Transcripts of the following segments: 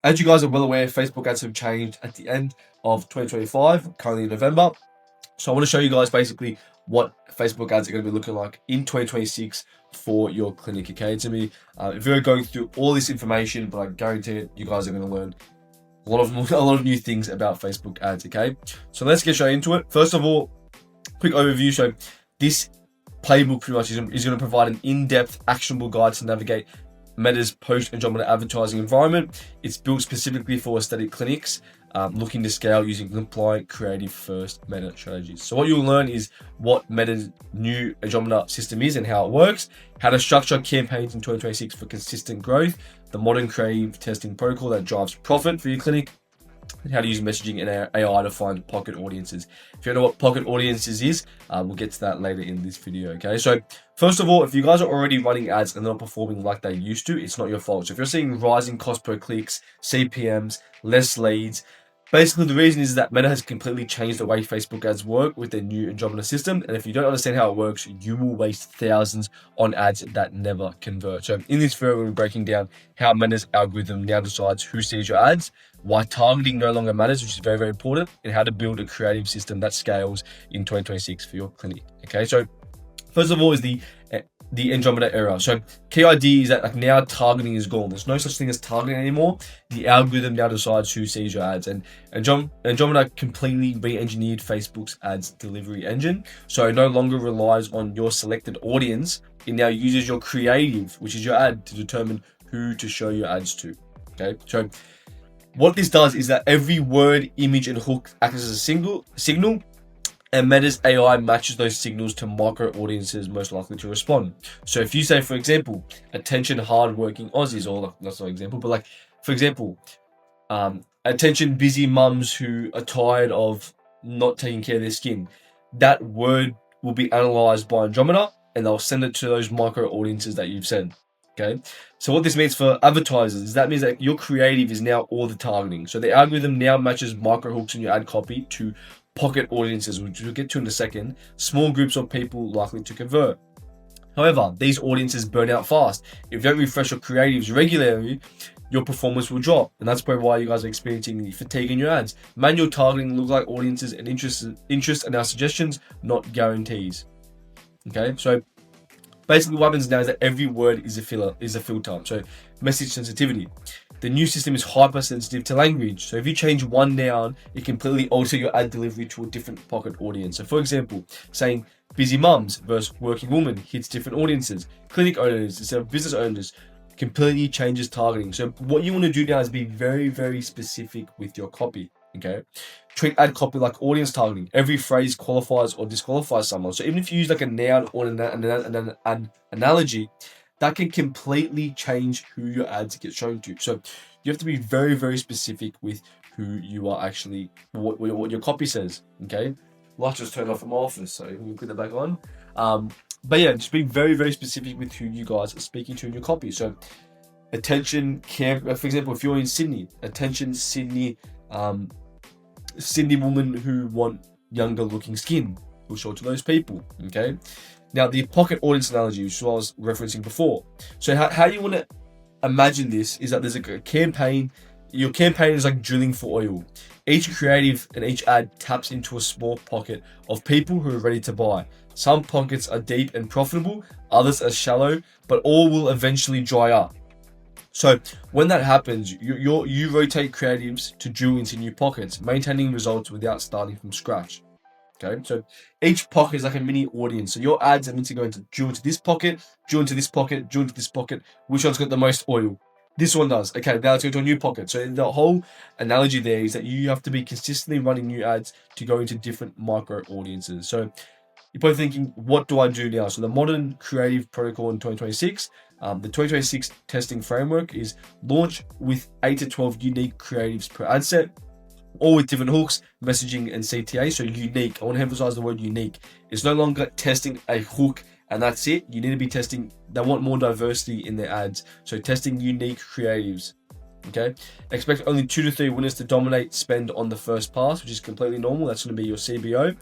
As you guys are well aware, Facebook ads have changed at the end of 2025, currently in November. So I want to show you guys basically what Facebook ads are going to be looking like in 2026 for your clinic. Okay, it's going to be very going through all this information, but I guarantee it, you guys are going to learn a lot of new things about Facebook ads. Okay, so let's get straight into it. First of all, quick overview. So this playbook pretty much is going to provide an in-depth, actionable guide to navigate Meta's post-Andromeda advertising environment. It's built specifically for aesthetic clinics looking to scale using compliant, creative-first Meta strategies. So what you'll learn is what Meta's new Andromeda system is and how it works, how to structure campaigns in 2026 for consistent growth, the modern creative testing protocol that drives profit for your clinic, and how to use messaging and AI to find pocket audiences. If you don't know what pocket audiences is, we'll get to that later in this video, okay? So first of all, if you guys are already running ads and they're not performing like they used to, it's not your fault. So if you're seeing rising cost per clicks, CPMs, less leads, basically the reason is that Meta has completely changed the way Facebook ads work with their new Andromeda system. And if you don't understand how it works, you will waste thousands on ads that never convert. So in this video, we'll be breaking down how Meta's algorithm now decides who sees your ads, why targeting no longer matters, which is very, very important, and how to build a creative system that scales in 2026 for your clinic. Okay, so first of all is the Andromeda era. So key idea is that like now targeting is gone. There's no such thing as targeting anymore. The algorithm now decides who sees your ads, and Andromeda completely re-engineered Facebook's ads delivery engine. So it no longer relies on your selected audience. It now uses your creative, which is your ad, to determine who to show your ads to. Okay, so what this does is that every word, image, and hook acts as a signal, and Meta's AI matches those signals to micro audiences most likely to respond. So if you say, for example, attention hardworking Aussies, or that's not an example, but like, for example, attention busy mums who are tired of not taking care of their skin, that word will be analyzed by Andromeda and they'll send it to those micro audiences that you've said. Okay, so what this means for advertisers is that means that your creative is now all the targeting. So the algorithm now matches micro hooks in your ad copy to pocket audiences, which we'll get to in a second, small groups of people likely to convert. However, these audiences burn out fast. If you don't refresh your creatives regularly, your performance will drop. And that's probably why you guys are experiencing the fatigue in your ads. Manual targeting looks like audiences and interest in our suggestions, not guarantees. Okay, so basically what happens now is that every word is a filter. So message sensitivity. The new system is hypersensitive to language. So if you change one noun, it completely alter your ad delivery to a different pocket audience. So for example, saying busy mums versus working woman hits different audiences. Clinic owners instead of business owners completely changes targeting. So what you want to do now is be very, very specific with your copy. Okay, treat ad copy like audience targeting. Every phrase qualifies or disqualifies someone. So even if you use like a noun or an analogy, that can completely change who your ads get shown to. So you have to be very, very specific with who you are actually, what your copy says. Okay, light just turned off in my office, so we'll put that back on. But yeah, just being very, very specific with who you guys are speaking to in your copy. So attention, for example, if you're in Sydney, attention Sydney. Sydney women who want younger looking skin, we'll show to those people. Okay, now the pocket audience analogy, which I was referencing before. So how you want to imagine this is that there's a campaign. Your campaign is like drilling for oil. Each creative and each ad taps into a small pocket of people who are ready to buy. Some pockets are deep and profitable, others are shallow, but all will eventually dry up. So when that happens, you rotate creatives to drill into new pockets, maintaining results without starting from scratch. Okay, so each pocket is like a mini audience. So your ads are meant to go into drill into this pocket, drill into this pocket, drill into this pocket. Which one's got the most oil? This one does. Okay, now let's go to a new pocket. So the whole analogy there is that you have to be consistently running new ads to go into different micro audiences. So you're probably thinking, what do I do now? So the modern creative protocol in 2026, the 2026 testing framework is launch with 8 to 12 unique creatives per ad set, all with different hooks, messaging, and CTA. So unique. I want to emphasize the word unique. It's no longer testing a hook and that's it. You need to be testing. They want more diversity in their ads. So testing unique creatives. Okay. Expect only 2 to 3 winners to dominate spend on the first pass, which is completely normal. That's going to be your CBO.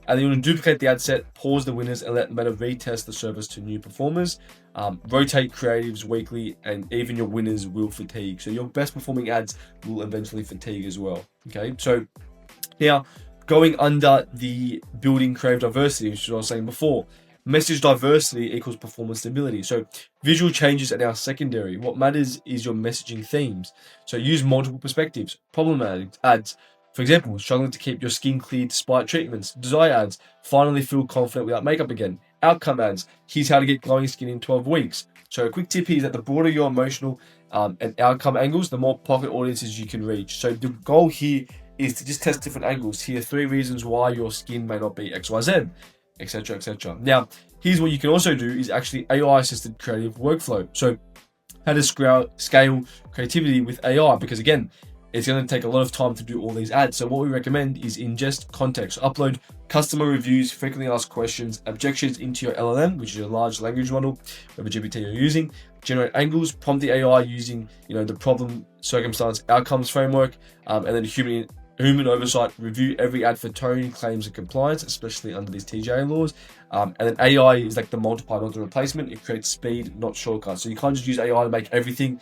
And then you want to duplicate the ad set, pause the winners, and let Meta retest the service to new performers. Rotate creatives weekly, and even your winners will fatigue. So your best performing ads will eventually fatigue as well. Okay, so now going under the building creative diversity, which is what I was saying before. Message diversity equals performance stability. So visual changes are now secondary. What matters is your messaging themes. So use multiple perspectives. Problem ads, for example, struggling to keep your skin clear despite treatments. Desire ads, finally feel confident without makeup again. Outcome ads, here's how to get glowing skin in 12 weeks. So a quick tip here is that the broader your emotional and outcome angles, the more pocket audiences you can reach. So the goal here is to just test different angles. Here are 3 reasons why your skin may not be XYZ, etc., etc. Now, here's what you can also do is actually AI-assisted creative workflow. So how to scale creativity with AI, because again, it's going to take a lot of time to do all these ads. So what we recommend is ingest context, upload customer reviews, frequently asked questions, objections into your LLM, which is your large language model, whatever GPT you're using, generate angles, prompt the AI using, the problem, circumstance, outcomes framework, and then human oversight, review every ad for tone, claims, and compliance, especially under these TGA laws. And then AI is like the multiplier, not the replacement. It creates speed, not shortcuts. So you can't just use AI to make everything.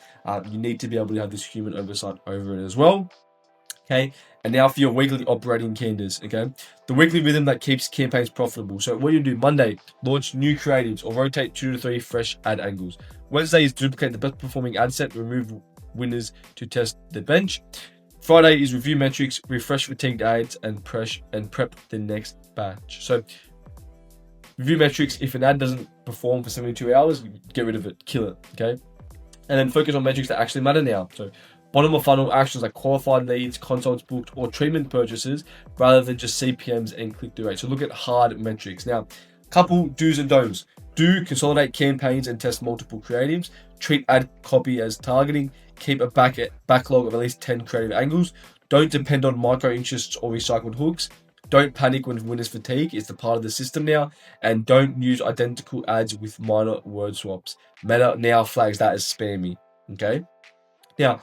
You need to be able to have this human oversight over it as well. Okay, and now for your weekly operating calendars. Okay, the weekly rhythm that keeps campaigns profitable. So what you do: Monday, launch new creatives or rotate 2 to 3 fresh ad angles. Wednesday is duplicate the best performing ad set, remove winners to test the bench. Friday is review metrics, refresh fatigued ads, and prep the next batch. So review metrics: if an ad doesn't perform for 72 hours, get rid of it, kill it. Okay, and then focus on metrics that actually matter now. So bottom of funnel actions like qualified leads, consults booked, or treatment purchases, rather than just CPMs and click-through rate. So look at hard metrics. Now, couple do's and don'ts. Do consolidate campaigns and test multiple creatives. Treat ad copy as targeting. Keep a backlog of at least 10 creative angles. Don't depend on micro interests or recycled hooks. Don't panic when winners fatigue. It's the part of the system now. And don't use identical ads with minor word swaps. Meta now flags that as spammy. Okay. Now,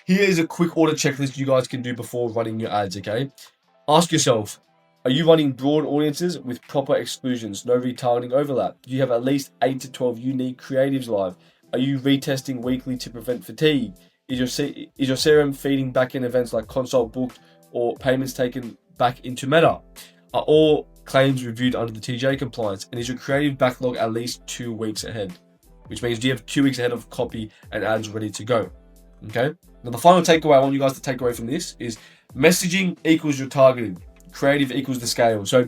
here is a quick order checklist you guys can do before running your ads. Okay. Ask yourself, are you running broad audiences with proper exclusions, no retargeting overlap? Do you have at least 8 to 12 unique creatives live? Are you retesting weekly to prevent fatigue? Is your CRM feeding back in events like consult booked or payments taken back into Meta? Are all claims reviewed under the TJ compliance? And is your creative backlog at least 2 weeks ahead? Which means do you have 2 weeks ahead of copy and ads ready to go? Okay. Now the final takeaway I want you guys to take away from this is messaging equals your targeting. Creative equals the scale. So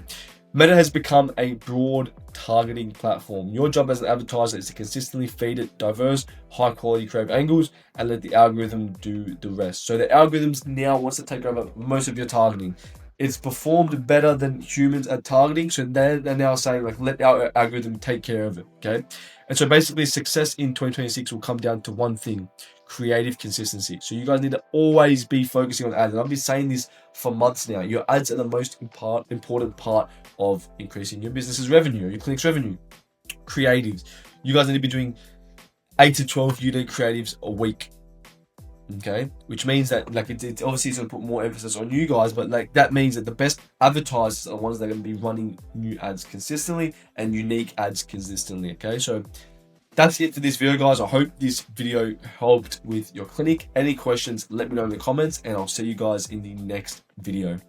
Meta has become a broad targeting platform. Your job as an advertiser is to consistently feed it diverse, high quality creative angles and let the algorithm do the rest. So the algorithms now wants to take over most of your targeting. It's performed better than humans at targeting. So they're now saying like, let our algorithm take care of it. Okay. And so basically success in 2026 will come down to one thing: creative consistency. So you guys need to always be focusing on ads. And I've been saying this for months now. Your ads are the most important part of increasing your business's revenue or your clinic's revenue. Creatives. You guys need to be doing 8 to 12 unique creatives a week. Okay, which means that like it's obviously going to put more emphasis on you guys, but like that means that the best advertisers are the ones that are going to be running new ads consistently and unique ads consistently. Okay, so that's it for this video, guys. I hope this video helped with your clinic. Any questions, let me know in the comments, and I'll see you guys in the next video.